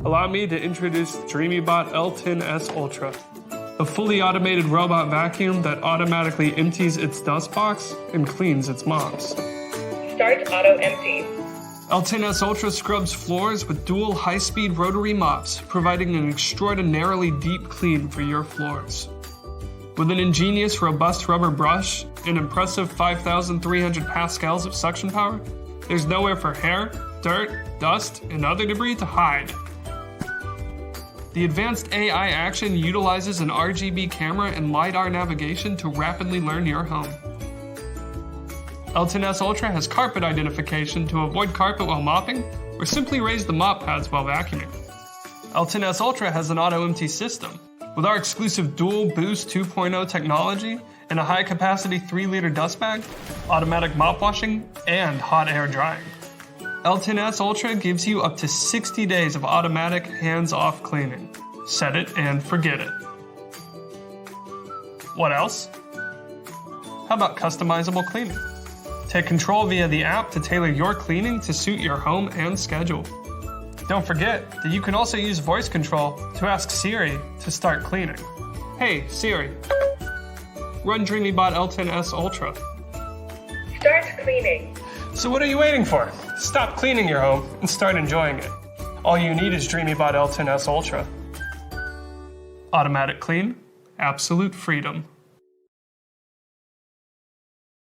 Allow me to introduce Dreame L10s Ultra, a fully automated robot vacuum that automatically empties its dust box and cleans its mops. Start auto empty. L10s Ultra scrubs floors with dual high-speed rotary mops, providing an extraordinarily deep clean for your floors. With an ingenious, robust rubber brush and impressive 5,300 pascals of suction power, there's nowhere for hair, dirt, dust, and other debris to hide. The advanced AI action utilizes an RGB camera and LiDAR navigation to rapidly learn your home. L10s Ultra has carpet identification to avoid carpet while mopping, or simply raise the mop pads while vacuuming. L10s Ultra has an auto-empty system. With our exclusive dual Boost 2.0 technology and a high-capacity 3-liter dust bag, automatic mop washing, and hot air drying. L10s Ultra gives you up to 60 days of automatic hands-off cleaning. Set it and forget it. What else? How about customizable cleaning? Take control via the app to tailor your cleaning to suit your home and schedule. Don't forget that you can also use voice control to ask Siri to start cleaning. Hey, Siri, run Dreame L10s Ultra. Start cleaning. So what are you waiting for? Stop cleaning your home and start enjoying it. All you need is Dreame L10s Ultra. Automatic clean, absolute freedom.